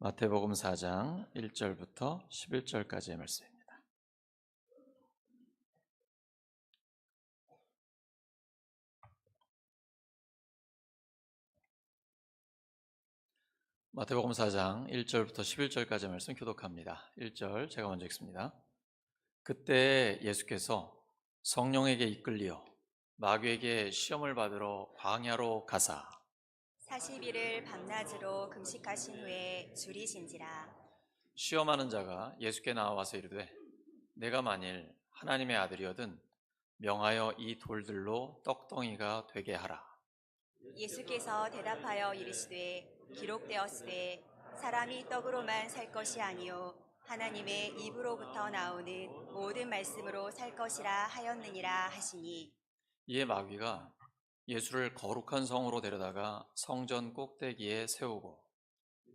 마태복음 4장 1절부터 11절까지의 말씀입니다. 마태복음 4장 1절부터 11절까지의 말씀 교독합니다. 1절 제가 먼저 읽습니다. 그때 예수께서 성령에게 이끌리어 마귀에게 시험을 받으러 광야로 가사 40일을 밤낮으로 금식하신 후에 줄이신지라. 시험하는 자가 예수께 나와서 이르되 내가 만일 하나님의 아들이거든 명하여 이 돌들로 떡덩이가 되게 하라. 예수께서 대답하여 이르시되 기록되었으되 사람이 떡으로만 살 것이 아니요 하나님의 입으로부터 나오는 모든 말씀으로 살 것이라 하였느니라 하시니. 이에 마귀가 예수를 거룩한 성으로 데려다가 성전 꼭대기에 세우고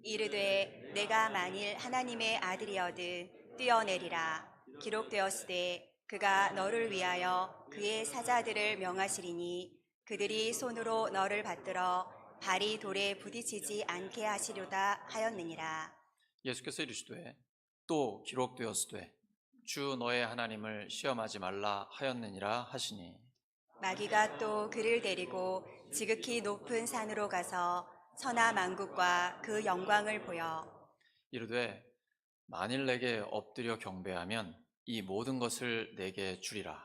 이르되 내가 만일 하나님의 아들이거든 뛰어내리라. 기록되었으되 그가 너를 위하여 그의 사자들을 명하시리니 그들이 손으로 너를 받들어 발이 돌에 부딪히지 않게 하시려다 하였느니라. 예수께서 이르시되 또 기록되었으되 주 너의 하나님을 시험하지 말라 하였느니라 하시니 마귀가 또 그를 데리고 지극히 높은 산으로 가서 천하 만국과 그 영광을 보여 이르되 만일 내게 엎드려 경배하면 이 모든 것을 내게 주리라.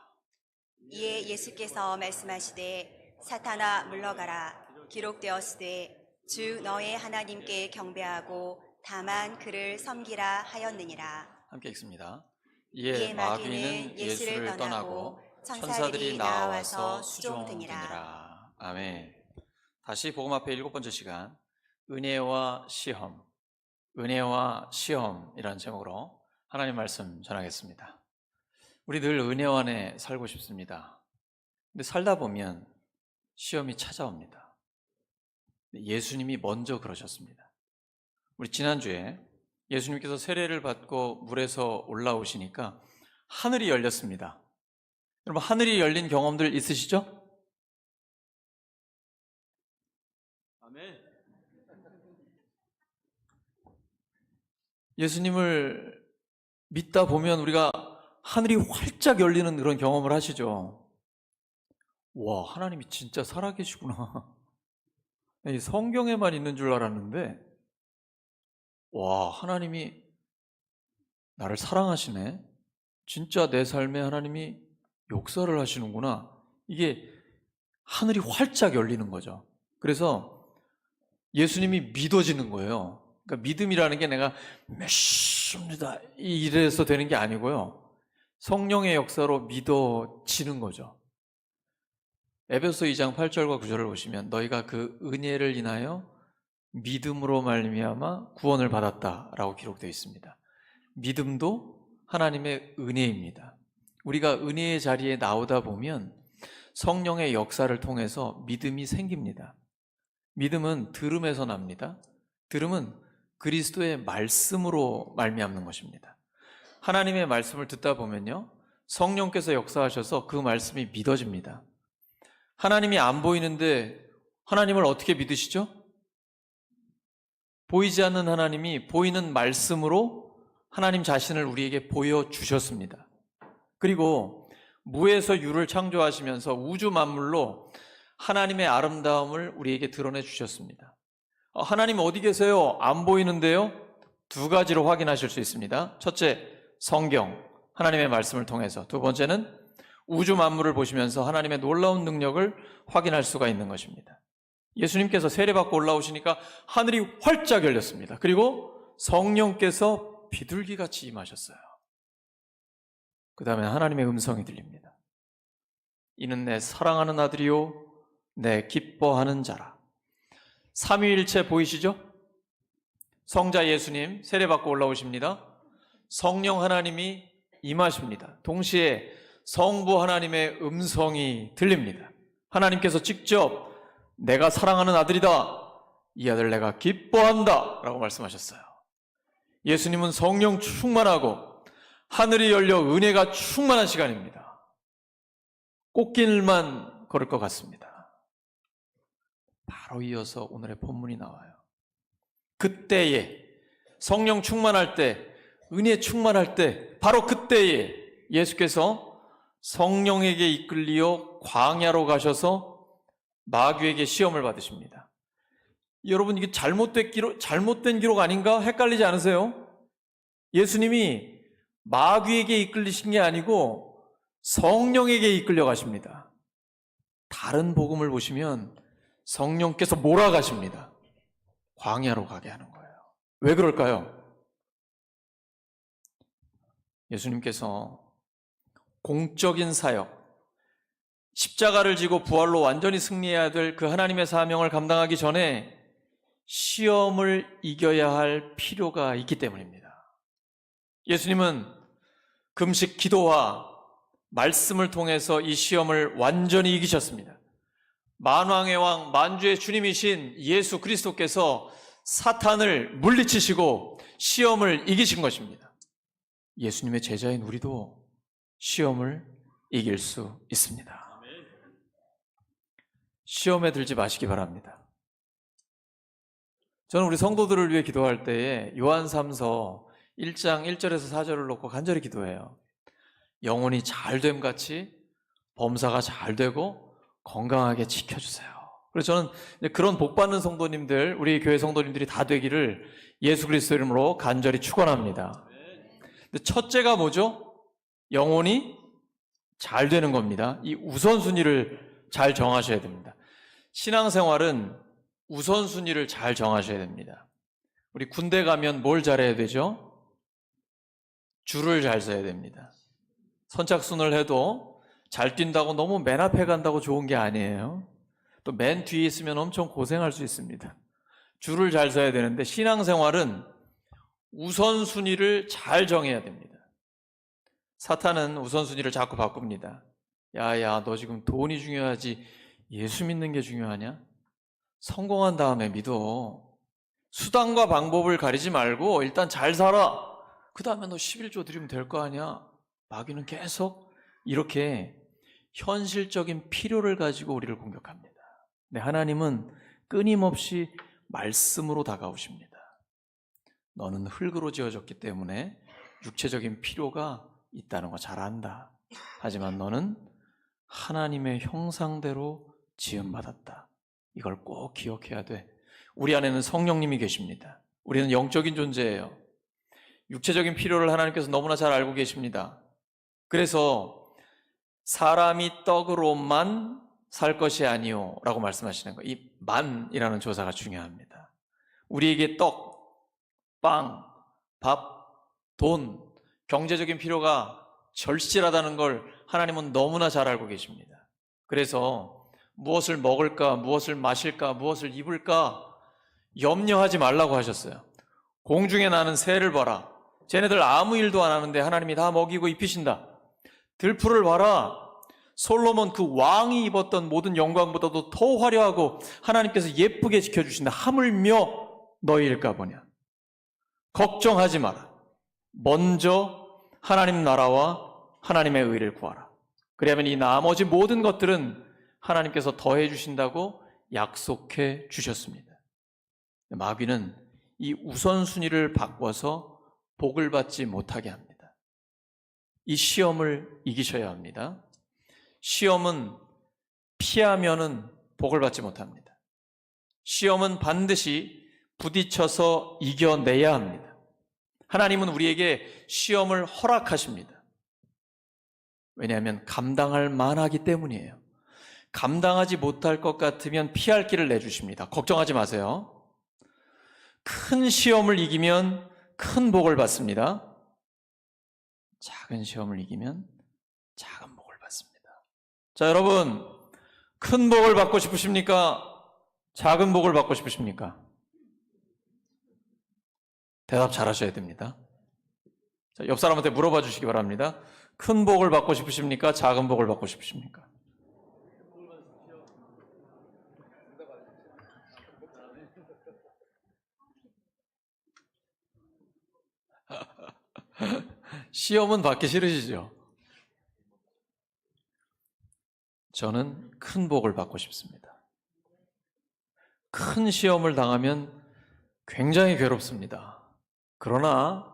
이에 예수께서 말씀하시되 사탄아 물러가라. 기록되었으되 주 너의 하나님께 경배하고 다만 그를 섬기라 하였느니라. 함께 읽습니다. 이에 마귀는 예수를 떠나고 천사들이 나와서 수종드니라. 아멘. 다시 복음 앞에 7번째 시간 은혜와 시험, 은혜와 시험이라는 제목으로 하나님 말씀 전하겠습니다. 우리 늘 은혜 안에 살고 싶습니다. 근데 살다 보면 시험이 찾아옵니다. 예수님이 먼저 그러셨습니다. 우리 지난주에 예수님께서 세례를 받고 물에서 올라오시니까 하늘이 열렸습니다. 여러분 하늘이 열린 경험들 있으시죠? 아멘. 예수님을 믿다 보면 우리가 하늘이 활짝 열리는 그런 경험을 하시죠. 와, 하나님이 진짜 살아계시구나. 성경에만 있는 줄 알았는데 와, 하나님이 나를 사랑하시네. 진짜 내 삶에 하나님이 역사를 하시는구나. 이게 하늘이 활짝 열리는 거죠. 그래서 예수님이 믿어지는 거예요. 그러니까 믿음이라는 게 내가 믿습니다 이래서 되는 게 아니고요. 성령의 역사로 믿어지는 거죠. 에베소 2장 8절과 9절을 보시면 너희가 그 은혜를 인하여 믿음으로 말미암아 구원을 받았다라고 기록되어 있습니다. 믿음도 하나님의 은혜입니다. 우리가 은혜의 자리에 나오다 보면 성령의 역사를 통해서 믿음이 생깁니다. 믿음은 들음에서 납니다. 들음은 그리스도의 말씀으로 말미암는 것입니다. 하나님의 말씀을 듣다 보면요, 성령께서 역사하셔서 그 말씀이 믿어집니다. 하나님이 안 보이는데 하나님을 어떻게 믿으시죠? 보이지 않는 하나님이 보이는 말씀으로 하나님 자신을 우리에게 보여주셨습니다. 그리고 무에서 유를 창조하시면서 우주 만물로 하나님의 아름다움을 우리에게 드러내 주셨습니다. 하나님 어디 계세요? 안 보이는데요? 두 가지로 확인하실 수 있습니다. 첫째, 성경, 하나님의 말씀을 통해서. 두 번째는 우주 만물을 보시면서 하나님의 놀라운 능력을 확인할 수가 있는 것입니다. 예수님께서 세례받고 올라오시니까 하늘이 활짝 열렸습니다. 그리고 성령께서 비둘기같이 임하셨어요. 그 다음에 하나님의 음성이 들립니다. 이는 내 사랑하는 아들이요 내 기뻐하는 자라. 삼위일체 보이시죠? 성자 예수님 세례받고 올라오십니다. 성령 하나님이 임하십니다. 동시에 성부 하나님의 음성이 들립니다. 하나님께서 직접 내가 사랑하는 아들이다, 이 아들 내가 기뻐한다 라고 말씀하셨어요. 예수님은 성령 충만하고 하늘이 열려 은혜가 충만한 시간입니다. 꽃길만 걸을 것 같습니다. 바로 이어서 오늘의 본문이 나와요. 그때에 성령 충만할 때, 은혜 충만할 때, 바로 그때에 예수께서 성령에게 이끌리어 광야로 가셔서 마귀에게 시험을 받으십니다. 여러분, 이게 잘못된 기록 아닌가? 헷갈리지 않으세요? 예수님이 마귀에게 이끌리신 게 아니고 성령에게 이끌려 가십니다. 다른 복음을 보시면 성령께서 몰아가십니다. 광야로 가게 하는 거예요. 왜 그럴까요? 예수님께서 공적인 사역, 십자가를 지고 부활로 완전히 승리해야 될 그 하나님의 사명을 감당하기 전에 시험을 이겨야 할 필요가 있기 때문입니다. 예수님은 금식 기도와 말씀을 통해서 이 시험을 완전히 이기셨습니다. 만왕의 왕, 만주의 주님이신 예수 그리스도께서 사탄을 물리치시고 시험을 이기신 것입니다. 예수님의 제자인 우리도 시험을 이길 수 있습니다. 시험에 들지 마시기 바랍니다. 저는 우리 성도들을 위해 기도할 때에 요한 3서 1장 1절에서 4절을 놓고 간절히 기도해요. 영혼이 잘됨 같이 범사가 잘 되고 건강하게 지켜주세요. 그래서 저는 그런 복받는 성도님들, 우리 교회 성도님들이 다 되기를 예수 그리스도 이름으로 간절히 축원합니다. 근데 첫째가 뭐죠? 영혼이 잘 되는 겁니다. 이 우선순위를 잘 정하셔야 됩니다. 신앙생활은 우선순위를 잘 정하셔야 됩니다. 우리 군대 가면 뭘 잘해야 되죠? 줄을 잘 서야 됩니다. 선착순을 해도 잘 뛴다고 너무 맨 앞에 간다고 좋은 게 아니에요. 또 맨 뒤에 있으면 엄청 고생할 수 있습니다. 줄을 잘 서야 되는데 신앙생활은 우선순위를 잘 정해야 됩니다. 사탄은 우선순위를 자꾸 바꿉니다. 야야, 너 지금 돈이 중요하지 예수 믿는 게 중요하냐? 성공한 다음에 믿어. 수단과 방법을 가리지 말고 일단 잘 살아. 그 다음에 너 11조 드리면 될 거 아니야? 마귀는 계속 이렇게 현실적인 필요를 가지고 우리를 공격합니다. 네, 하나님은 끊임없이 말씀으로 다가오십니다. 너는 흙으로 지어졌기 때문에 육체적인 필요가 있다는 거 잘 안다. 하지만 너는 하나님의 형상대로 지음받았다. 이걸 꼭 기억해야 돼. 우리 안에는 성령님이 계십니다. 우리는 영적인 존재예요. 육체적인 필요를 하나님께서 너무나 잘 알고 계십니다. 그래서 사람이 떡으로만 살 것이 아니요 라고 말씀하시는 거예요. 이 만이라는 조사가 중요합니다. 우리에게 떡, 빵, 밥, 돈, 경제적인 필요가 절실하다는 걸 하나님은 너무나 잘 알고 계십니다. 그래서 무엇을 먹을까, 무엇을 마실까, 무엇을 입을까 염려하지 말라고 하셨어요. 공중에 나는 새를 봐라. 쟤네들 아무 일도 안 하는데 하나님이 다 먹이고 입히신다. 들풀을 봐라. 솔로몬 그 왕이 입었던 모든 영광보다도 더 화려하고 하나님께서 예쁘게 지켜주신다. 하물며 너희일까 보냐. 걱정하지 마라. 먼저 하나님 나라와 하나님의 의를 구하라. 그러면 이 나머지 모든 것들은 하나님께서 더해 주신다고 약속해 주셨습니다. 마귀는 이 우선순위를 바꿔서 복을 받지 못하게 합니다. 이 시험을 이기셔야 합니다. 시험은 피하면은 복을 받지 못합니다. 시험은 반드시 부딪혀서 이겨내야 합니다. 하나님은 우리에게 시험을 허락하십니다. 왜냐하면 감당할 만하기 때문이에요. 감당하지 못할 것 같으면 피할 길을 내주십니다. 걱정하지 마세요. 큰 시험을 이기면 큰 복을 받습니다. 작은 시험을 이기면 작은 복을 받습니다. 자, 여러분, 큰 복을 받고 싶으십니까? 작은 복을 받고 싶으십니까? 대답 잘 하셔야 됩니다. 자, 옆 사람한테 물어봐 주시기 바랍니다. 큰 복을 받고 싶으십니까? 작은 복을 받고 싶으십니까? 시험은 받기 싫으시죠? 저는 큰 복을 받고 싶습니다. 큰 시험을 당하면 굉장히 괴롭습니다. 그러나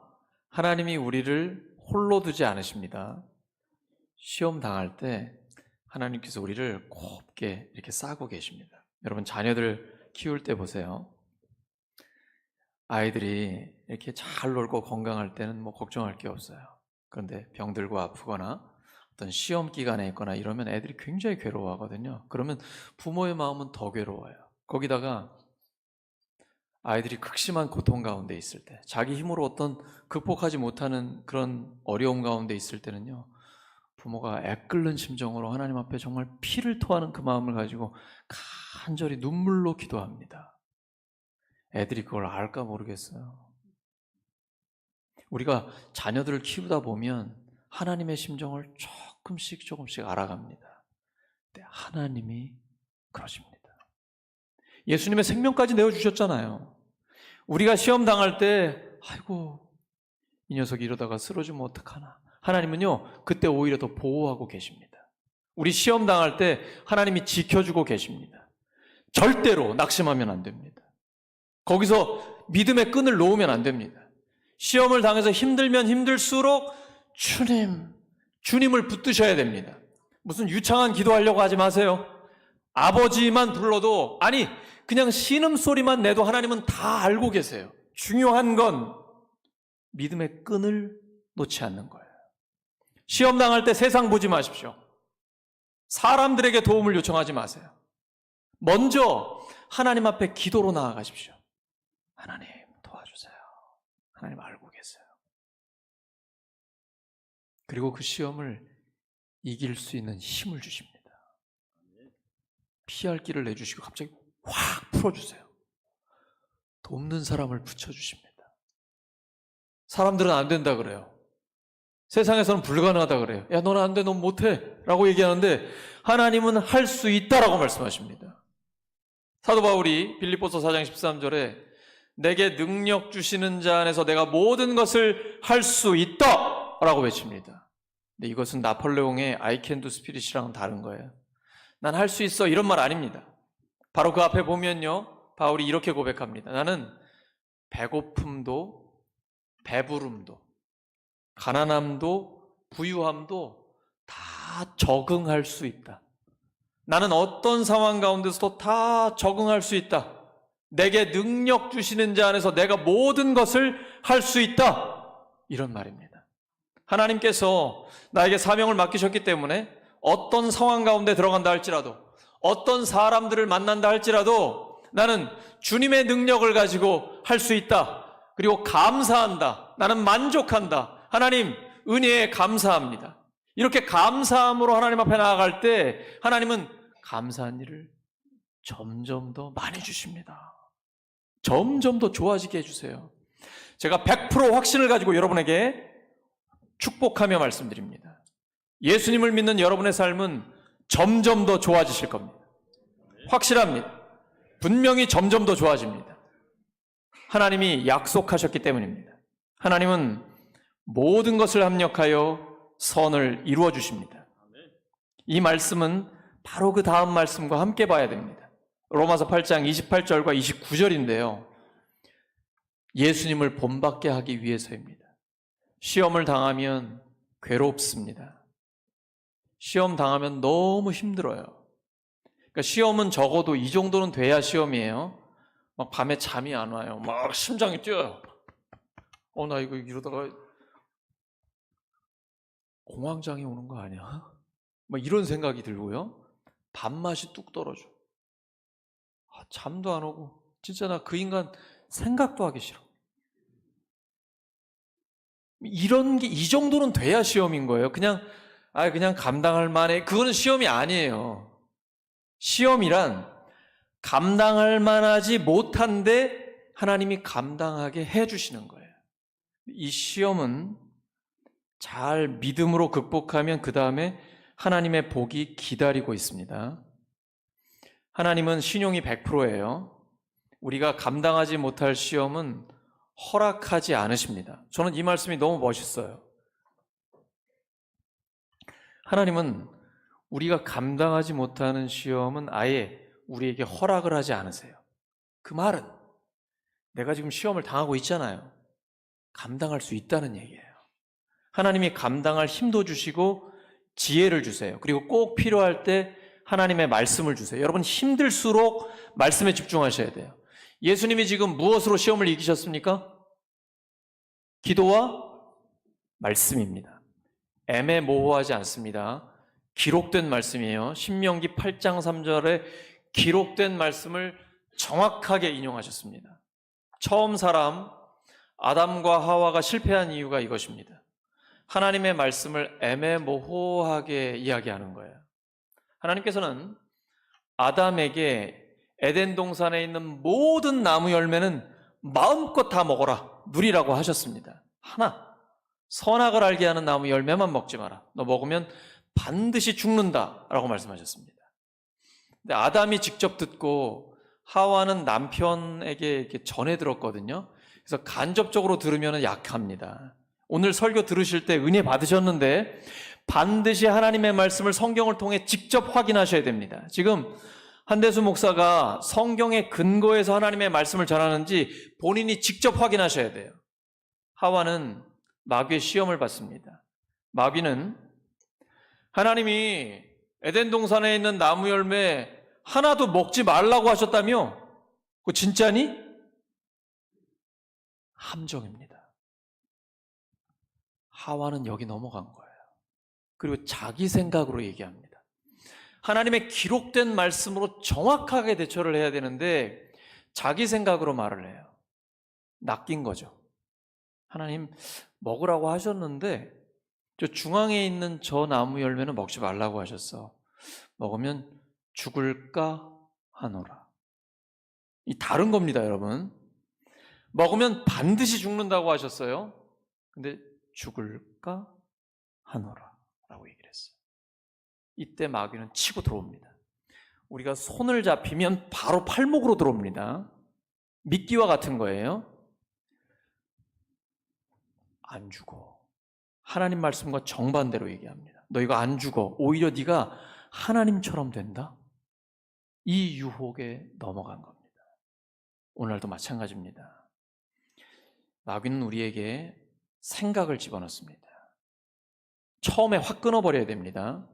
하나님이 우리를 홀로 두지 않으십니다. 시험 당할 때 하나님께서 우리를 곱게 이렇게 싸고 계십니다. 여러분, 자녀들 키울 때 보세요. 아이들이 이렇게 잘 놀고 건강할 때는 뭐 걱정할 게 없어요. 그런데 병들고 아프거나 어떤 시험 기간에 있거나 이러면 애들이 굉장히 괴로워하거든요. 그러면 부모의 마음은 더 괴로워요. 거기다가 아이들이 극심한 고통 가운데 있을 때, 자기 힘으로 어떤 극복하지 못하는 그런 어려움 가운데 있을 때는요, 부모가 애끓는 심정으로 하나님 앞에 정말 피를 토하는 그 마음을 가지고 간절히 눈물로 기도합니다. 애들이 그걸 알까 모르겠어요. 우리가 자녀들을 키우다 보면 하나님의 심정을 조금씩 알아갑니다. 근데 하나님이 그러십니다. 예수님의 생명까지 내어주셨잖아요. 우리가 시험 당할 때 아이고 이 녀석이 이러다가 쓰러지면 어떡하나. 하나님은요 그때 오히려 더 보호하고 계십니다. 우리 시험 당할 때 하나님이 지켜주고 계십니다. 절대로 낙심하면 안 됩니다. 거기서 믿음의 끈을 놓으면 안 됩니다. 시험을 당해서 힘들면 힘들수록 주님을 붙드셔야 됩니다. 무슨 유창한 기도하려고 하지 마세요. 아버지만 불러도, 아니 그냥 신음소리만 내도 하나님은 다 알고 계세요. 중요한 건 믿음의 끈을 놓지 않는 거예요. 시험 당할 때 세상 보지 마십시오. 사람들에게 도움을 요청하지 마세요. 먼저 하나님 앞에 기도로 나아가십시오. 하나님 도와주세요. 하나님 알고 계세요. 그리고 그 시험을 이길 수 있는 힘을 주십니다. 피할 길을 내주시고 갑자기 확 풀어주세요. 돕는 사람을 붙여주십니다. 사람들은 안 된다 그래요. 세상에서는 불가능하다 그래요. 야, 너는 안 돼, 넌 못해 라고 얘기하는데 하나님은 할 수 있다라고 말씀하십니다. 사도 바울이 빌립보서 4장 13절에 내게 능력 주시는 자 안에서 내가 모든 것을 할 수 있다 라고 외칩니다. 근데 이것은 나폴레옹의 I can do spirit이랑은 다른 거예요. 난 할 수 있어 이런 말 아닙니다. 바로 그 앞에 보면요, 바울이 이렇게 고백합니다. 나는 배고픔도 배부름도 가난함도 부유함도 다 적응할 수 있다. 나는 어떤 상황 가운데서도 다 적응할 수 있다. 내게 능력 주시는 자 안에서 내가 모든 것을 할 수 있다. 이런 말입니다. 하나님께서 나에게 사명을 맡기셨기 때문에 어떤 상황 가운데 들어간다 할지라도, 어떤 사람들을 만난다 할지라도 나는 주님의 능력을 가지고 할 수 있다. 그리고 감사한다. 나는 만족한다. 하나님 은혜에 감사합니다. 이렇게 감사함으로 하나님 앞에 나아갈 때 하나님은 감사한 일을 점점 더 많이 주십니다. 점점 더 좋아지게 해주세요. 제가 100% 확신을 가지고 여러분에게 축복하며 말씀드립니다. 예수님을 믿는 여러분의 삶은 점점 더 좋아지실 겁니다. 확실합니다. 분명히 점점 더 좋아집니다. 하나님이 약속하셨기 때문입니다. 하나님은 모든 것을 합력하여 선을 이루어 주십니다. 이 말씀은 바로 그 다음 말씀과 함께 봐야 됩니다. 로마서 8장 28절과 29절인데요. 예수님을 본받게 하기 위해서입니다. 시험을 당하면 괴롭습니다. 시험 당하면 너무 힘들어요. 그러니까 시험은 적어도 이 정도는 돼야 시험이에요. 막 밤에 잠이 안 와요. 막 심장이 뛰어요. 나 이거 이러다가 공황장애 오는 거 아니야? 막 이런 생각이 들고요. 밥맛이 뚝 떨어져. 잠도 안 오고 진짜 나 그 인간 생각도 하기 싫어. 이런 게 이 정도는 돼야 시험인 거예요. 그냥 감당할 만해. 그거는 시험이 아니에요. 시험이란 감당할 만하지 못한데 하나님이 감당하게 해주시는 거예요. 이 시험은 잘 믿음으로 극복하면 그 다음에 하나님의 복이 기다리고 있습니다. 하나님은 신용이 100%예요. 우리가 감당하지 못할 시험은 허락하지 않으십니다. 저는 이 말씀이 너무 멋있어요. 하나님은 우리가 감당하지 못하는 시험은 아예 우리에게 허락을 하지 않으세요. 그 말은 내가 지금 시험을 당하고 있잖아요. 감당할 수 있다는 얘기예요. 하나님이 감당할 힘도 주시고 지혜를 주세요. 그리고 꼭 필요할 때 하나님의 말씀을 주세요. 여러분, 힘들수록 말씀에 집중하셔야 돼요. 예수님이 지금 무엇으로 시험을 이기셨습니까? 기도와 말씀입니다. 애매모호하지 않습니다. 기록된 말씀이에요. 신명기 8장 3절에 기록된 말씀을 정확하게 인용하셨습니다. 처음 사람 아담과 하와가 실패한 이유가 이것입니다. 하나님의 말씀을 애매모호하게 이야기하는 거예요. 하나님께서는 아담에게 에덴 동산에 있는 모든 나무 열매는 마음껏 다 먹어라, 누리라고 하셨습니다. 하나, 선악을 알게 하는 나무 열매만 먹지 마라. 너 먹으면 반드시 죽는다라고 말씀하셨습니다. 근데 아담이 직접 듣고 하와는 남편에게 이렇게 전해 들었거든요. 그래서 간접적으로 들으면 약합니다. 오늘 설교 들으실 때 은혜 받으셨는데 반드시 하나님의 말씀을 성경을 통해 직접 확인하셔야 됩니다. 지금 한대수 목사가 성경의 근거에서 하나님의 말씀을 전하는지 본인이 직접 확인하셔야 돼요. 하와는 마귀의 시험을 받습니다. 마귀는 하나님이 에덴 동산에 있는 나무 열매 하나도 먹지 말라고 하셨다며? 그거 진짜니? 함정입니다. 하와는 여기 넘어간 거예요. 그리고 자기 생각으로 얘기합니다. 하나님의 기록된 말씀으로 정확하게 대처를 해야 되는데 자기 생각으로 말을 해요. 낚인 거죠. 하나님 먹으라고 하셨는데 저 중앙에 있는 저 나무 열매는 먹지 말라고 하셨어. 먹으면 죽을까 하노라. 이 다른 겁니다, 여러분. 먹으면 반드시 죽는다고 하셨어요. 근데 죽을까 하노라 라고 얘기를 했어요. 이때 마귀는 치고 들어옵니다. 우리가 손을 잡히면 바로 팔목으로 들어옵니다. 미끼와 같은 거예요. 안 죽어. 하나님 말씀과 정반대로 얘기합니다. 너 이거 안 죽어. 오히려 네가 하나님처럼 된다. 이 유혹에 넘어간 겁니다. 오늘도 마찬가지입니다. 마귀는 우리에게 생각을 집어넣습니다. 처음에 확 끊어버려야 됩니다.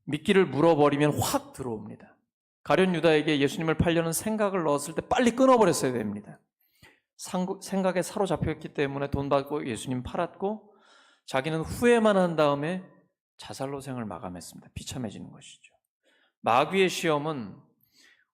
미끼를 물어버리면 확 들어옵니다. 가룟 유다에게 예수님을 팔려는 생각을 넣었을 때 빨리 끊어버렸어야 됩니다. 생각에 사로잡혔기 때문에 돈 받고 예수님 팔았고 자기는 후회만 한 다음에 자살로 생을 마감했습니다. 비참해지는 것이죠. 마귀의 시험은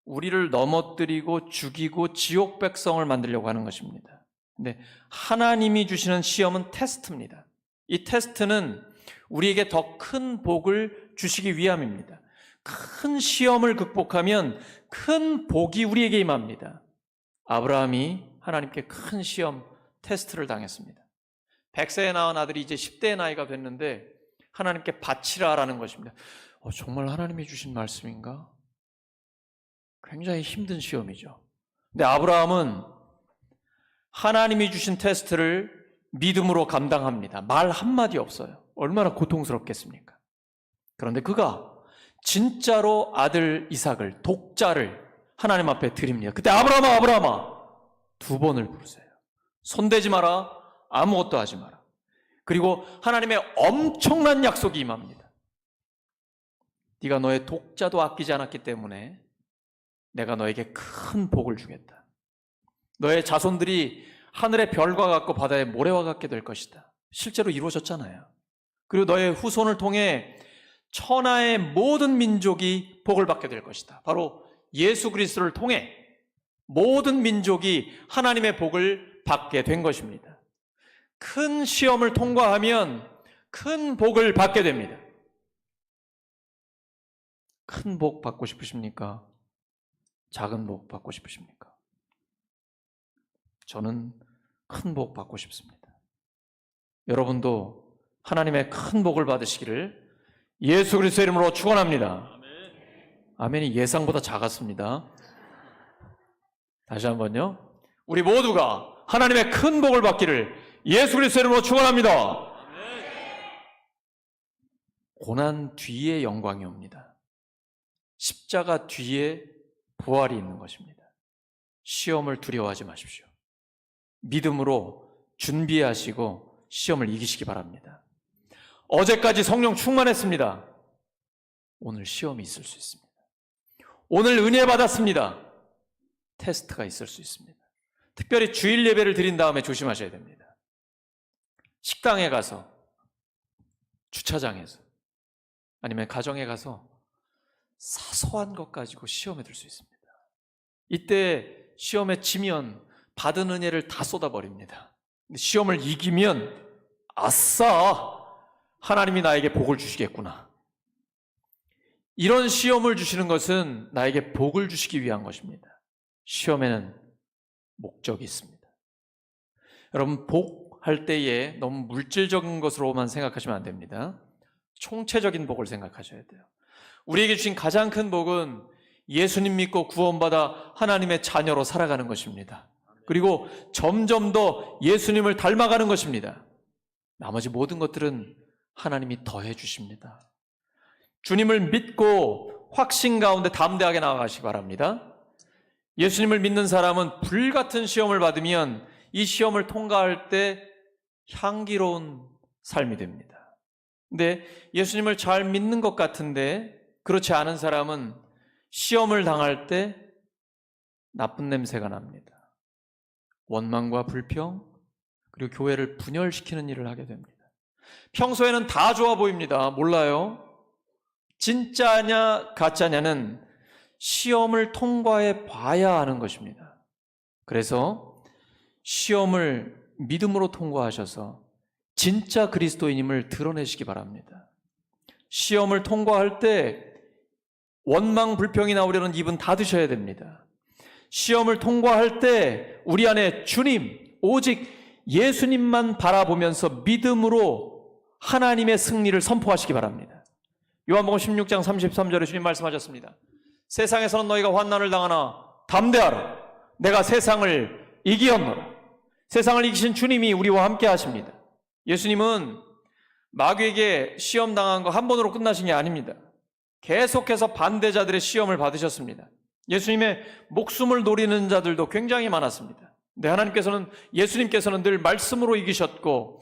우리를 넘어뜨리고 죽이고 지옥 백성을 만들려고 하는 것입니다. 근데 하나님이 주시는 시험은 테스트입니다. 이 테스트는 우리에게 더 큰 복을 주시기 위함입니다. 큰 시험을 극복하면 큰 복이 우리에게 임합니다. 아브라함이 하나님께 큰 시험, 테스트를 당했습니다. 100세에 낳은 아들이 이제 10대의 나이가 됐는데 하나님께 바치라라는 것입니다. 정말 하나님이 주신 말씀인가? 굉장히 힘든 시험이죠. 근데 아브라함은 하나님이 주신 테스트를 믿음으로 감당합니다. 말 한마디 없어요. 얼마나 고통스럽겠습니까? 그런데 그가 진짜로 아들 이삭을, 독자를 하나님 앞에 드립니다. 그때 아브라함아, 아브라함아 2번을 부르세요. 손대지 마라, 아무것도 하지 마라. 그리고 하나님의 엄청난 약속이 임합니다. 네가 너의 독자도 아끼지 않았기 때문에 내가 너에게 큰 복을 주겠다. 너의 자손들이 하늘의 별과 같고 바다의 모래와 같게 될 것이다. 실제로 이루어졌잖아요. 그리고 너의 후손을 통해 천하의 모든 민족이 복을 받게 될 것이다. 바로 예수 그리스도를 통해 모든 민족이 하나님의 복을 받게 된 것입니다. 큰 시험을 통과하면 큰 복을 받게 됩니다. 큰 복 받고 싶으십니까? 작은 복 받고 싶으십니까? 저는 큰 복 받고 싶습니다. 여러분도 하나님의 큰 복을 받으시기를 예수 그리스도의 이름으로 축원합니다. 아멘이 예상보다 작았습니다. 다시 한번요. 우리 모두가 하나님의 큰 복을 받기를 예수 그리스도의 이름으로 축원합니다. 고난 뒤에 영광이 옵니다. 십자가 뒤에 부활이 있는 것입니다. 시험을 두려워하지 마십시오. 믿음으로 준비하시고 시험을 이기시기 바랍니다. 어제까지 성령 충만했습니다. 오늘 시험이 있을 수 있습니다. 오늘 은혜 받았습니다. 테스트가 있을 수 있습니다. 특별히 주일 예배를 드린 다음에 조심하셔야 됩니다. 식당에 가서, 주차장에서, 아니면 가정에 가서 사소한 것 가지고 시험에 들 수 있습니다. 이때 시험에 지면 받은 은혜를 다 쏟아버립니다. 시험을 이기면 아싸! 하나님이 나에게 복을 주시겠구나. 이런 시험을 주시는 것은 나에게 복을 주시기 위한 것입니다. 시험에는 목적이 있습니다. 여러분, 복할 때에 너무 물질적인 것으로만 생각하시면 안 됩니다. 총체적인 복을 생각하셔야 돼요. 우리에게 주신 가장 큰 복은 예수님 믿고 구원받아 하나님의 자녀로 살아가는 것입니다. 그리고 점점 더 예수님을 닮아가는 것입니다. 나머지 모든 것들은 하나님이 더해 주십니다. 주님을 믿고 확신 가운데 담대하게 나아가시기 바랍니다. 예수님을 믿는 사람은 불같은 시험을 받으면 이 시험을 통과할 때 향기로운 삶이 됩니다. 근데 예수님을 잘 믿는 것 같은데 그렇지 않은 사람은 시험을 당할 때 나쁜 냄새가 납니다. 원망과 불평, 그리고 교회를 분열시키는 일을 하게 됩니다. 평소에는 다 좋아 보입니다. 몰라요. 진짜냐 가짜냐는 시험을 통과해 봐야 하는 것입니다. 그래서 시험을 믿음으로 통과하셔서 진짜 그리스도인임을 드러내시기 바랍니다. 시험을 통과할 때 원망, 불평이 나오려는 입은 닫으셔야 됩니다. 시험을 통과할 때 우리 안에 주님, 오직 예수님만 바라보면서 믿음으로 하나님의 승리를 선포하시기 바랍니다. 요한복음 16장 33절에 주님 말씀하셨습니다. 세상에서는 너희가 환난을 당하나 담대하라. 내가 세상을 이기었노라. 세상을 이기신 주님이 우리와 함께 하십니다. 예수님은 마귀에게 시험 당한 거 한 번으로 끝나신 게 아닙니다. 계속해서 반대자들의 시험을 받으셨습니다. 예수님의 목숨을 노리는 자들도 굉장히 많았습니다. 근데 예수님께서는 늘 말씀으로 이기셨고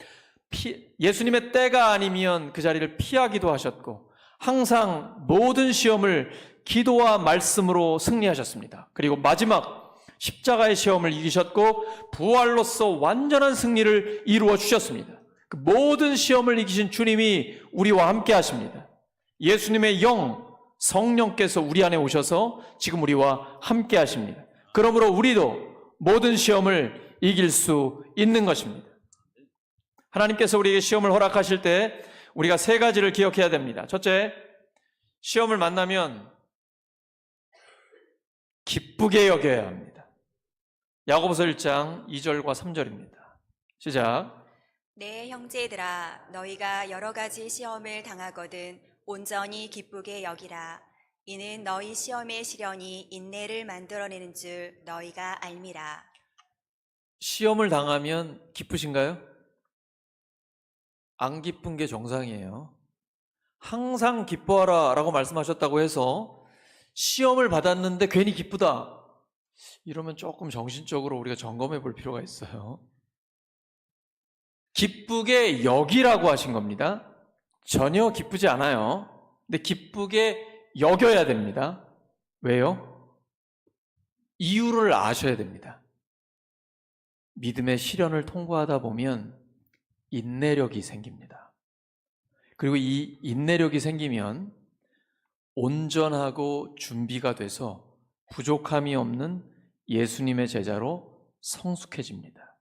예수님의 때가 아니면 그 자리를 피하기도 하셨고 항상 모든 시험을 기도와 말씀으로 승리하셨습니다. 그리고 마지막 십자가의 시험을 이기셨고 부활로서 완전한 승리를 이루어 주셨습니다. 그 모든 시험을 이기신 주님이 우리와 함께 하십니다. 예수님의 영, 성령께서 우리 안에 오셔서 지금 우리와 함께 하십니다. 그러므로 우리도 모든 시험을 이길 수 있는 것입니다. 하나님께서 우리에게 시험을 허락하실 때 우리가 세 가지를 기억해야 됩니다. 첫째, 시험을 만나면 기쁘게 여겨야 합니다. 야고보서 1장 2절과 3절입니다. 시작. 내 형제들아, 너희가 여러 가지 시험을 당하거든 온전히 기쁘게 여기라. 이는 너희 시험의 시련이 인내를 만들어내는 줄 너희가 알미라. 시험을 당하면 기쁘신가요? 안 기쁜 게 정상이에요. 항상 기뻐하라 라고 말씀하셨다고 해서 시험을 받았는데 괜히 기쁘다, 이러면 조금 정신적으로 우리가 점검해 볼 필요가 있어요. 기쁘게 여기라고 하신 겁니다. 전혀 기쁘지 않아요. 근데 기쁘게 여겨야 됩니다. 왜요? 이유를 아셔야 됩니다. 믿음의 시련을 통과하다 보면 인내력이 생깁니다. 그리고 이 인내력이 생기면 온전하고 준비가 돼서 부족함이 없는 예수님의 제자로 성숙해집니다.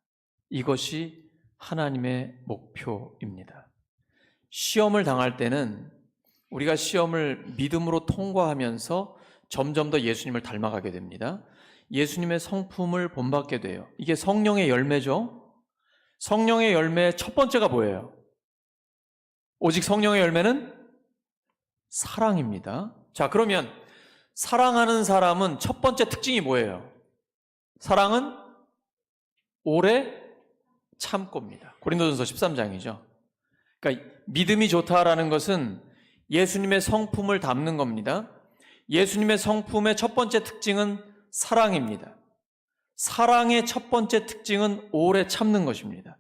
이것이 하나님의 목표입니다. 시험을 당할 때는 우리가 시험을 믿음으로 통과하면서 점점 더 예수님을 닮아가게 됩니다. 예수님의 성품을 본받게 돼요. 이게 성령의 열매죠. 성령의 열매의 첫 번째가 뭐예요? 오직 성령의 열매는 사랑입니다. 자, 그러면 사랑하는 사람은 첫 번째 특징이 뭐예요? 사랑은 오래 참고입니다. 고린도전서 13장이죠. 그러니까 믿음이 좋다라는 것은 예수님의 성품을 담는 겁니다. 예수님의 성품의 첫 번째 특징은 사랑입니다. 사랑의 첫 번째 특징은 오래 참는 것입니다.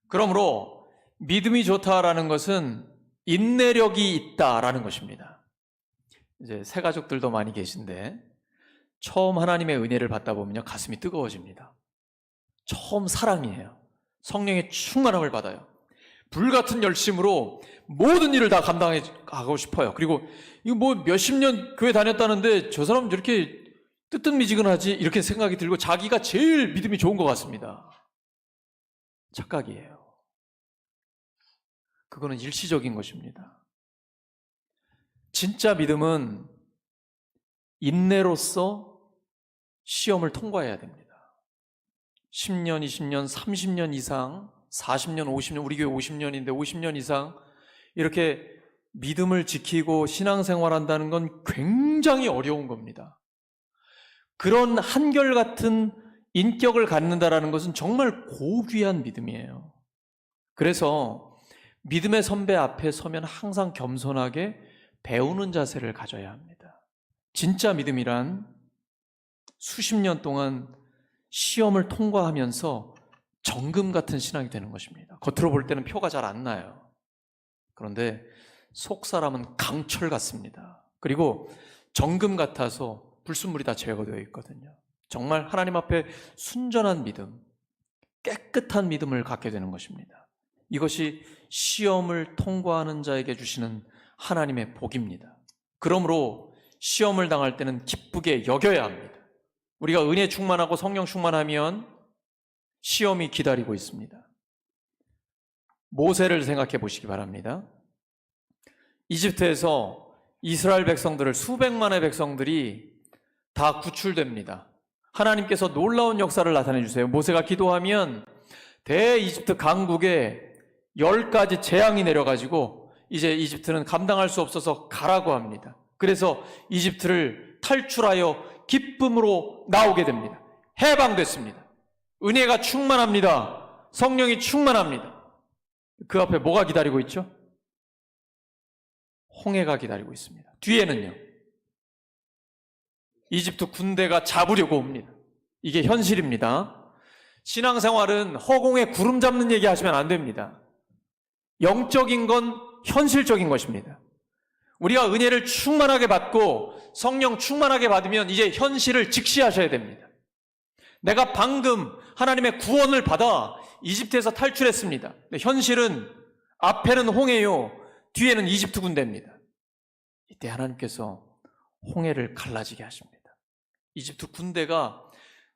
그러므로 믿음이 좋다라는 것은 인내력이 있다라는 것입니다. 이제 새 가족들도 많이 계신데 처음 하나님의 은혜를 받다 보면요, 가슴이 뜨거워집니다. 처음 사랑이에요. 성령의 충만함을 받아요. 불같은 열심으로 모든 일을 다 감당하고 싶어요. 그리고 이거 뭐 몇십 년 교회 다녔다는데 저 사람 이렇게 뜨뜻미지근하지? 이렇게 생각이 들고 자기가 제일 믿음이 좋은 것 같습니다. 착각이에요. 그거는 일시적인 것입니다. 진짜 믿음은 인내로서 시험을 통과해야 됩니다. 10년, 20년, 30년 이상, 40년, 50년, 우리 교회 50년인데 50년 이상 이렇게 믿음을 지키고 신앙생활한다는 건 굉장히 어려운 겁니다. 그런 한결같은 인격을 갖는다라는 것은 정말 고귀한 믿음이에요. 그래서 믿음의 선배 앞에 서면 항상 겸손하게 배우는 자세를 가져야 합니다. 진짜 믿음이란 수십 년 동안 시험을 통과하면서 정금 같은 신앙이 되는 것입니다. 겉으로 볼 때는 표가 잘 안 나요. 그런데 속 사람은 강철 같습니다. 그리고 정금 같아서 불순물이 다 제거되어 있거든요. 정말 하나님 앞에 순전한 믿음, 깨끗한 믿음을 갖게 되는 것입니다. 이것이 시험을 통과하는 자에게 주시는 하나님의 복입니다. 그러므로 시험을 당할 때는 기쁘게 여겨야 합니다. 우리가 은혜 충만하고 성령 충만하면 시험이 기다리고 있습니다. 모세를 생각해 보시기 바랍니다. 이집트에서 이스라엘 백성들을, 수백만의 백성들이 다 구출됩니다. 하나님께서 놀라운 역사를 나타내 주세요. 모세가 기도하면 대이집트 강국에 10가지 재앙이 내려가지고 이제 이집트는 감당할 수 없어서 가라고 합니다. 그래서 이집트를 탈출하여 기쁨으로 나오게 됩니다. 해방됐습니다. 은혜가 충만합니다. 성령이 충만합니다. 그 앞에 뭐가 기다리고 있죠? 홍해가 기다리고 있습니다. 뒤에는요, 이집트 군대가 잡으려고 옵니다. 이게 현실입니다. 신앙생활은 허공에 구름 잡는 얘기 하시면 안 됩니다. 영적인 건 현실적인 것입니다. 우리가 은혜를 충만하게 받고 성령 충만하게 받으면 이제 현실을 직시하셔야 됩니다. 내가 방금 하나님의 구원을 받아 이집트에서 탈출했습니다. 현실은 앞에는 홍해요, 뒤에는 이집트 군대입니다. 이때 하나님께서 홍해를 갈라지게 하십니다. 이집트 군대가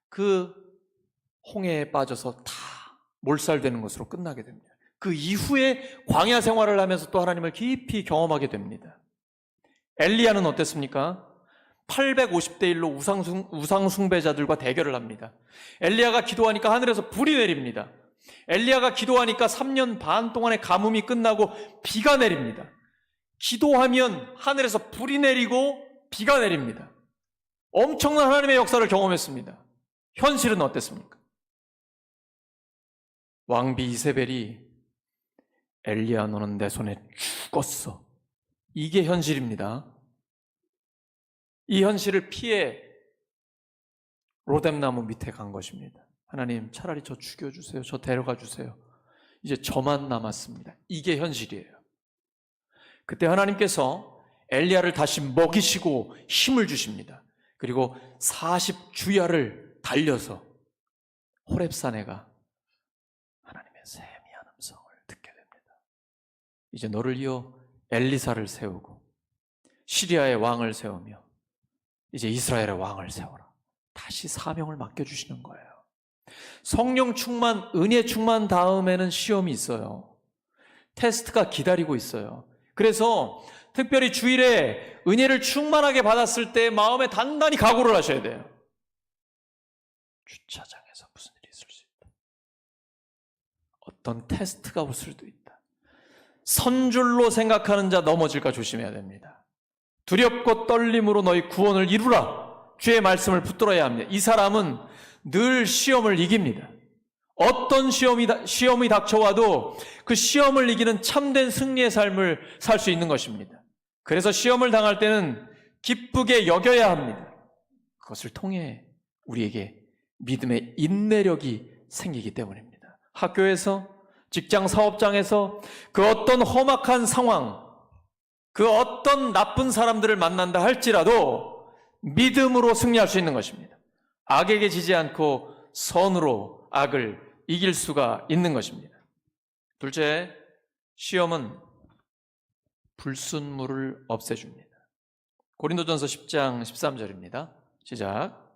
그 홍해에 빠져서 다 몰살되는 것으로 끝나게 됩니다. 그 이후에 광야 생활을 하면서 또 하나님을 깊이 경험하게 됩니다. 엘리야는 어땠습니까? 850대 1로 우상 숭배자들과 대결을 합니다. 엘리야가 기도하니까 하늘에서 불이 내립니다. 엘리야가 기도하니까 3년 반 동안의 가뭄이 끝나고 비가 내립니다. 기도하면 하늘에서 불이 내리고 비가 내립니다. 엄청난 하나님의 역사를 경험했습니다. 현실은 어땠습니까? 왕비 이세벨이 엘리야 너는 내 손에 죽었어. 이게 현실입니다. 이 현실을 피해 로뎀나무 밑에 간 것입니다. 하나님 차라리 저 죽여주세요. 저 데려가 주세요. 이제 저만 남았습니다. 이게 현실이에요. 그때 하나님께서 엘리야를 다시 먹이시고 힘을 주십니다. 그리고 40주야를 달려서 호렙산에가 하나님의 세미한 음성을 듣게 됩니다. 이제 너를 이어 엘리사를 세우고 시리아의 왕을 세우며 이제 이스라엘의 왕을 세워라. 다시 사명을 맡겨주시는 거예요. 성령 충만, 은혜 충만 다음에는 시험이 있어요. 테스트가 기다리고 있어요. 그래서 특별히 주일에 은혜를 충만하게 받았을 때 마음에 단단히 각오를 하셔야 돼요. 주차장에서 무슨 일이 있을 수 있다. 어떤 테스트가 올 수도 있다. 선줄로 생각하는 자 넘어질까 조심해야 됩니다. 두렵고 떨림으로 너희 구원을 이루라. 주의 말씀을 붙들어야 합니다. 이 사람은 늘 시험을 이깁니다. 어떤 시험이 닥쳐와도 그 시험을 이기는 참된 승리의 삶을 살 수 있는 것입니다. 그래서 시험을 당할 때는 기쁘게 여겨야 합니다. 그것을 통해 우리에게 믿음의 인내력이 생기기 때문입니다. 학교에서, 직장 사업장에서 그 어떤 험악한 상황, 그 어떤 나쁜 사람들을 만난다 할지라도 믿음으로 승리할 수 있는 것입니다. 악에게 지지 않고 선으로 악을 이길 수가 있는 것입니다. 둘째, 시험은 불순물을 없애줍니다. 고린도전서 10장 13절입니다. 시작.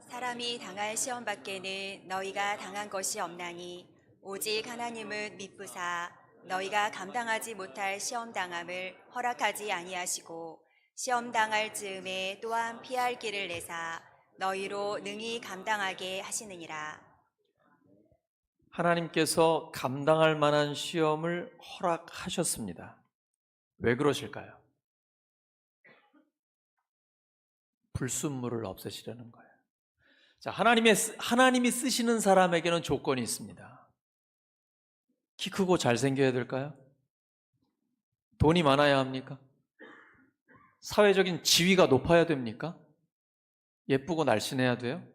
사람이 당할 시험 밖에는 너희가 당한 것이 없나니 오직 하나님은 미쁘사 너희가 감당하지 못할 시험 당함을 허락하지 아니하시고 시험 당할 즈음에 또한 피할 길을 내사 너희로 능히 감당하게 하시느니라. 하나님께서 감당할 만한 시험을 허락하셨습니다. 왜 그러실까요? 불순물을 없애시려는 거예요. 자, 하나님이 쓰시는 사람에게는 조건이 있습니다. 키 크고 잘생겨야 될까요? 돈이 많아야 합니까? 사회적인 지위가 높아야 됩니까? 예쁘고 날씬해야 돼요?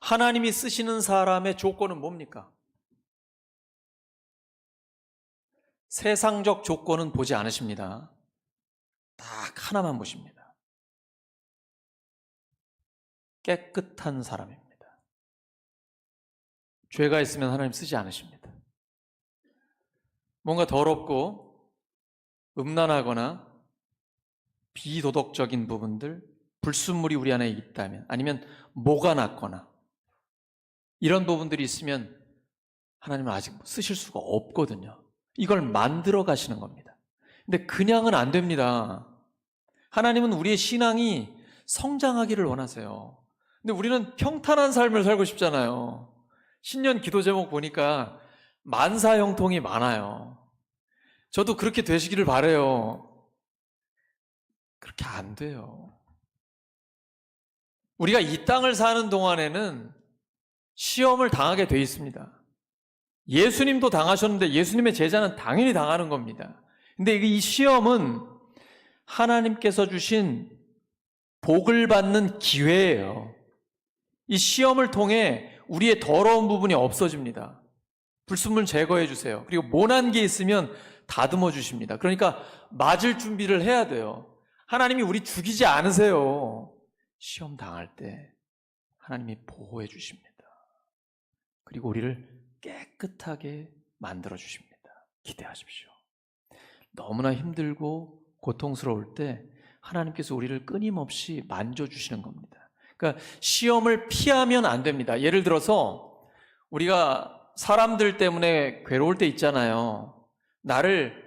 하나님이 쓰시는 사람의 조건은 뭡니까? 세상적 조건은 보지 않으십니다. 딱 하나만 보십니다. 깨끗한 사람입니다. 죄가 있으면 하나님 쓰지 않으십니다. 뭔가 더럽고 음란하거나 비도덕적인 부분들, 불순물이 우리 안에 있다면, 아니면 모가 났거나 이런 부분들이 있으면 하나님은 아직 쓰실 수가 없거든요. 이걸 만들어 가시는 겁니다. 근데 그냥은 안 됩니다. 하나님은 우리의 신앙이 성장하기를 원하세요. 근데 우리는 평탄한 삶을 살고 싶잖아요. 신년 기도 제목 보니까 만사형통이 많아요. 저도 그렇게 되시기를 바라요. 그렇게 안 돼요. 우리가 이 땅을 사는 동안에는 시험을 당하게 돼 있습니다. 예수님도 당하셨는데 예수님의 제자는 당연히 당하는 겁니다. 근데 이 시험은 하나님께서 주신 복을 받는 기회예요. 이 시험을 통해 우리의 더러운 부분이 없어집니다. 불순물 제거해 주세요. 그리고 모난 게 있으면 다듬어 주십니다. 그러니까 맞을 준비를 해야 돼요. 하나님이 우리 죽이지 않으세요. 시험 당할 때 하나님이 보호해 주십니다. 그리고 우리를 깨끗하게 만들어 주십니다. 기대하십시오. 너무나 힘들고 고통스러울 때 하나님께서 우리를 끊임없이 만져주시는 겁니다. 그러니까 시험을 피하면 안 됩니다. 예를 들어서 우리가 사람들 때문에 괴로울 때 있잖아요. 나를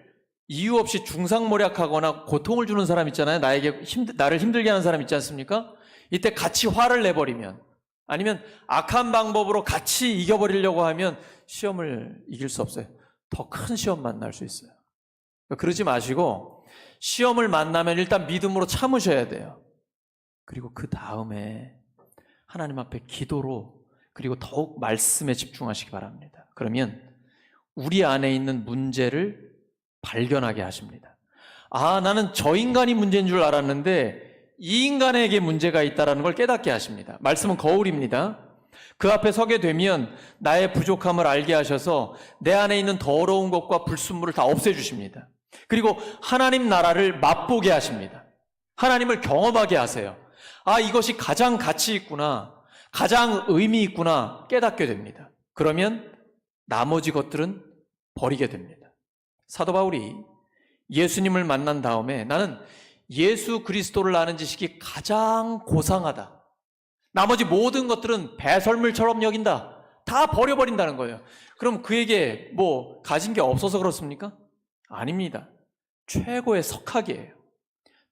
이유 없이 중상모략하거나 고통을 주는 사람 있잖아요. 나를 힘들게 하는 사람 있지 않습니까? 이때 같이 화를 내버리면, 아니면 악한 방법으로 같이 이겨버리려고 하면 시험을 이길 수 없어요. 더 큰 시험 만날 수 있어요. 그러지 마시고 시험을 만나면 일단 믿음으로 참으셔야 돼요. 그리고 그 다음에 하나님 앞에 기도로, 그리고 더욱 말씀에 집중하시기 바랍니다. 그러면 우리 안에 있는 문제를 발견하게 하십니다. 아, 나는 저 인간이 문제인 줄 알았는데 이 인간에게 문제가 있다는 걸 깨닫게 하십니다. 말씀은 거울입니다. 그 앞에 서게 되면 나의 부족함을 알게 하셔서 내 안에 있는 더러운 것과 불순물을 다 없애주십니다. 그리고 하나님 나라를 맛보게 하십니다. 하나님을 경험하게 하세요. 아, 이것이 가장 가치 있구나, 가장 의미 있구나 깨닫게 됩니다. 그러면 나머지 것들은 버리게 됩니다. 사도 바울이 예수님을 만난 다음에 나는 예수 그리스도를 아는 지식이 가장 고상하다, 나머지 모든 것들은 배설물처럼 여긴다, 다 버려버린다는 거예요. 그럼 그에게 뭐 가진 게 없어서 그렇습니까? 아닙니다. 최고의 석학이에요.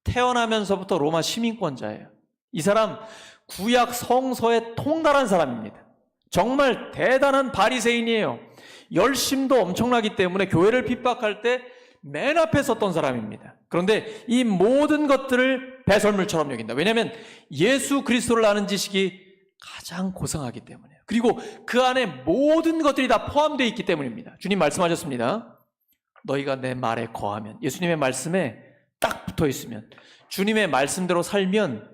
태어나면서부터 로마 시민권자예요. 이 사람 구약 성서에 통달한 사람입니다. 정말 대단한 바리새인이에요. 열심도 엄청나기 때문에 교회를 핍박할 때 맨 앞에 섰던 사람입니다. 그런데 이 모든 것들을 배설물처럼 여긴다. 왜냐하면 예수 그리스도를 아는 지식이 가장 고상하기 때문이에요. 그리고 그 안에 모든 것들이 다 포함되어 있기 때문입니다. 주님 말씀하셨습니다. 너희가 내 말에 거하면, 예수님의 말씀에 딱 붙어 있으면, 주님의 말씀대로 살면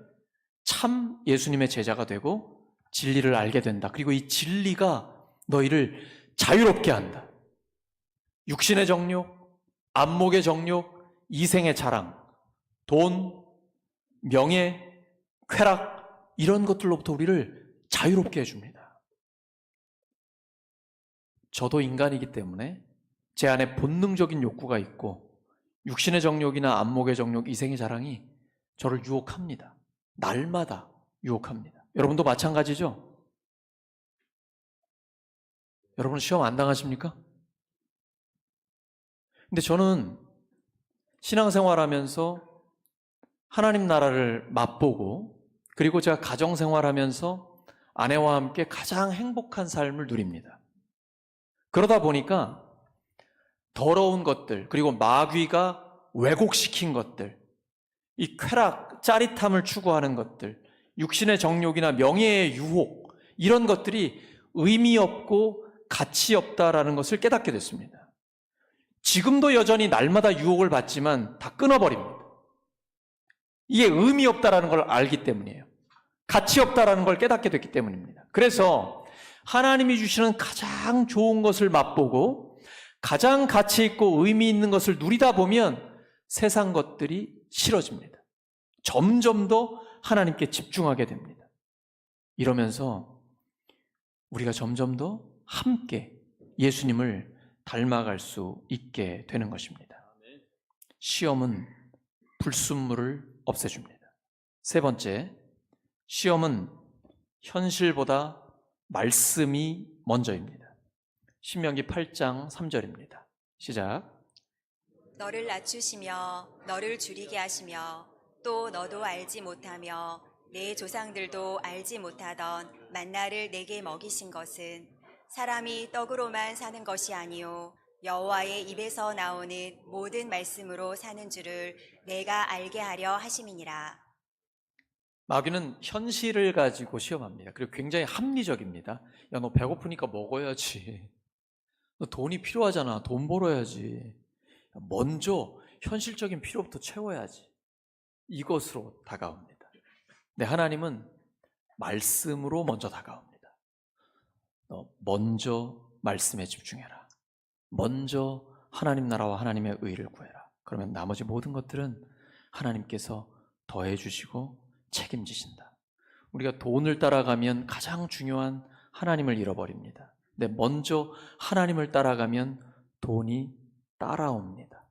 참 예수님의 제자가 되고 진리를 알게 된다. 그리고 이 진리가 너희를 자유롭게 한다. 육신의 정욕, 안목의 정욕, 이생의 자랑, 돈, 명예, 쾌락 이런 것들로부터 우리를 자유롭게 해줍니다. 저도 인간이기 때문에 제 안에 본능적인 욕구가 있고 육신의 정욕이나 안목의 정욕, 이생의 자랑이 저를 유혹합니다. 날마다 유혹합니다. 여러분도 마찬가지죠? 여러분 시험 안 당하십니까? 근데 저는 신앙생활하면서 하나님 나라를 맛보고 그리고 제가 가정생활하면서 아내와 함께 가장 행복한 삶을 누립니다. 그러다 보니까 더러운 것들 그리고 마귀가 왜곡시킨 것들, 이 쾌락, 짜릿함을 추구하는 것들, 육신의 정욕이나 명예의 유혹 이런 것들이 의미 없고 가치 없다라는 것을 깨닫게 됐습니다. 지금도 여전히 날마다 유혹을 받지만 다 끊어버립니다. 이게 의미 없다라는 걸 알기 때문이에요. 가치 없다라는 걸 깨닫게 됐기 때문입니다. 그래서 하나님이 주시는 가장 좋은 것을 맛보고 가장 가치 있고 의미 있는 것을 누리다 보면 세상 것들이 싫어집니다. 점점 더 하나님께 집중하게 됩니다. 이러면서 우리가 점점 더 함께 예수님을 닮아갈 수 있게 되는 것입니다. 시험은 불순물을 없애줍니다. 세 번째, 시험은 현실보다 말씀이 먼저입니다. 신명기 8장 3절입니다. 시작. 너를 낮추시며 너를 줄이게 하시며 또 너도 알지 못하며 내 조상들도 알지 못하던 만나를 내게 먹이신 것은 사람이 떡으로만 사는 것이 아니요 여호와의 입에서 나오는 모든 말씀으로 사는 줄을 내가 알게 하려 하심이니라. 마귀는 현실을 가지고 시험합니다. 그리고 굉장히 합리적입니다. 야, 너 배고프니까 먹어야지. 너 돈이 필요하잖아. 돈 벌어야지. 먼저 현실적인 필요부터 채워야지. 이것으로 다가옵니다. 근데 하나님은 말씀으로 먼저 다가옵니다. 너 먼저 말씀에 집중해라. 먼저 하나님 나라와 하나님의 의를 구해라. 그러면 나머지 모든 것들은 하나님께서 더해 주시고 책임지신다. 우리가 돈을 따라가면 가장 중요한 하나님을 잃어버립니다. 근데 먼저 하나님을 따라가면 돈이 따라옵니다.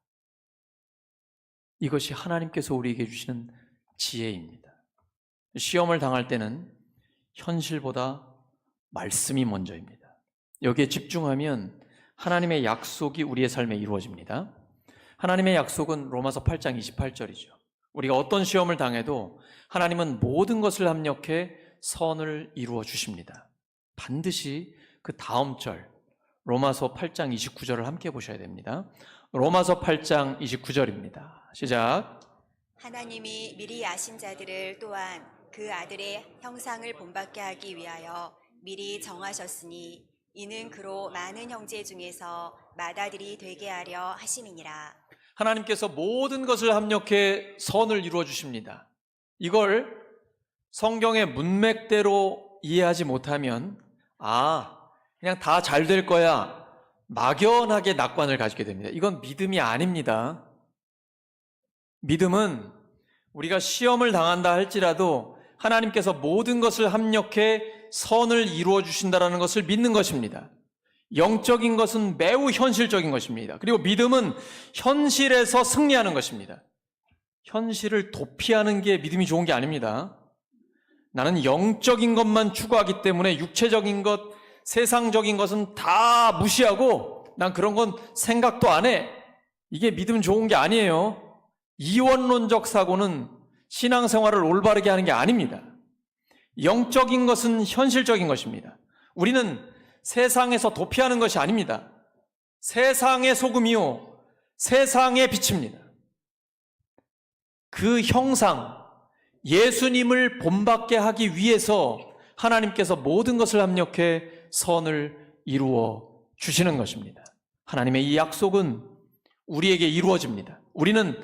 이것이 하나님께서 우리에게 주시는 지혜입니다. 시험을 당할 때는 현실보다 말씀이 먼저입니다. 여기에 집중하면 하나님의 약속이 우리의 삶에 이루어집니다. 하나님의 약속은 로마서 8장 28절이죠. 우리가 어떤 시험을 당해도 하나님은 모든 것을 합력해 선을 이루어 주십니다. 반드시 그 다음 절 로마서 8장 29절을 함께 보셔야 됩니다. 로마서 8장 29절입니다. 시작. 하나님이 미리 아신 자들을 또한 그 아들의 형상을 본받게 하기 위하여 미리 정하셨으니 이는 그로 많은 형제 중에서 맏아들이 되게 하려 하심이니라. 하나님께서 모든 것을 합력해 선을 이루어 주십니다. 이걸 성경의 문맥대로 이해하지 못하면 그냥 다 잘 될 거야 막연하게 낙관을 가지게 됩니다. 이건 믿음이 아닙니다. 믿음은 우리가 시험을 당한다 할지라도 하나님께서 모든 것을 합력해 선을 이루어 주신다는 것을 믿는 것입니다. 영적인 것은 매우 현실적인 것입니다. 그리고 믿음은 현실에서 승리하는 것입니다. 현실을 도피하는 게 믿음이 좋은 게 아닙니다. 나는 영적인 것만 추구하기 때문에 육체적인 것, 세상적인 것은 다 무시하고 난 그런 건 생각도 안 해. 이게 믿음 좋은 게 아니에요. 이원론적 사고는 신앙생활을 올바르게 하는 게 아닙니다. 영적인 것은 현실적인 것입니다. 우리는 세상에서 도피하는 것이 아닙니다. 세상의 소금이요 세상의 빛입니다. 그 형상 예수님을 본받게 하기 위해서 하나님께서 모든 것을 합력해 선을 이루어 주시는 것입니다. 하나님의 이 약속은 우리에게 이루어집니다. 우리는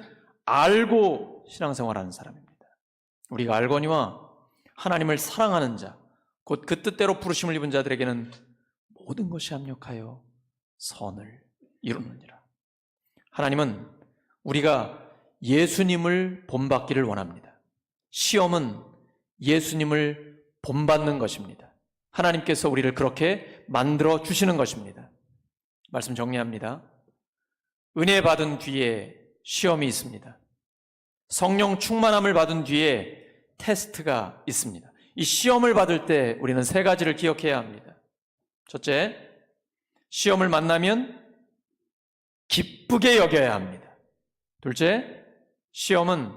알고 신앙생활하는 사람입니다. 우리가 알거니와 하나님을 사랑하는 자, 곧 그 뜻대로 부르심을 입은 자들에게는 모든 것이 합력하여 선을 이루느니라. 하나님은 우리가 예수님을 본받기를 원합니다. 시험은 예수님을 본받는 것입니다. 하나님께서 우리를 그렇게 만들어 주시는 것입니다. 말씀 정리합니다. 은혜 받은 뒤에 시험이 있습니다. 성령 충만함을 받은 뒤에 테스트가 있습니다. 이 시험을 받을 때 우리는 세 가지를 기억해야 합니다. 첫째, 시험을 만나면 기쁘게 여겨야 합니다. 둘째, 시험은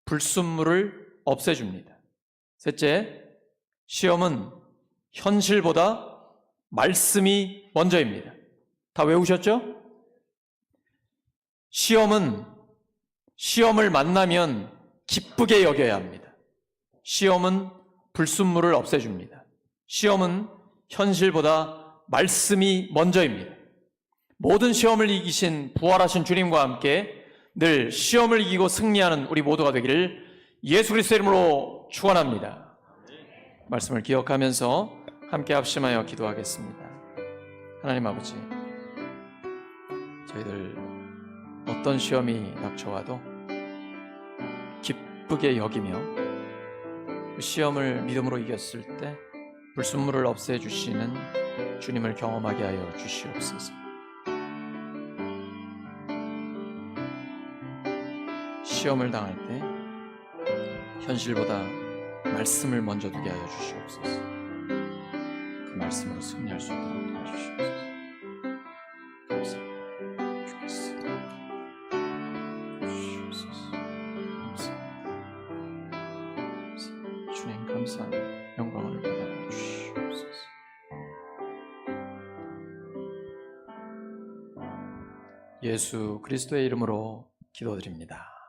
불순물을 없애줍니다. 셋째, 시험은 현실보다 말씀이 먼저입니다. 다 외우셨죠? 시험을 만나면 기쁘게 여겨야 합니다. 시험은 불순물을 없애줍니다. 시험은 현실보다 말씀이 먼저입니다. 모든 시험을 이기신 부활하신 주님과 함께 늘 시험을 이기고 승리하는 우리 모두가 되기를 예수 그리스도의 이름으로 축원합니다. 말씀을 기억하면서 함께 합심하여 기도하겠습니다. 하나님 아버지, 저희들 어떤 시험이 닥쳐와도 기쁘게 여기며 그 시험을 믿음으로 이겼을 때 불순물을 없애주시는 주님을 경험하게 하여 주시옵소서. 시험을 당할 때 현실보다 말씀을 먼저 두게 하여 주시옵소서. 그 말씀으로 승리할 수 있도록 도와주시옵소서. 감사합니다. 주겠습니다. 주시옵소서. 감사합니다. 주님 감사합니다. 영광을 받아 주시옵소서. 예수 그리스도의 이름으로 기도드립니다.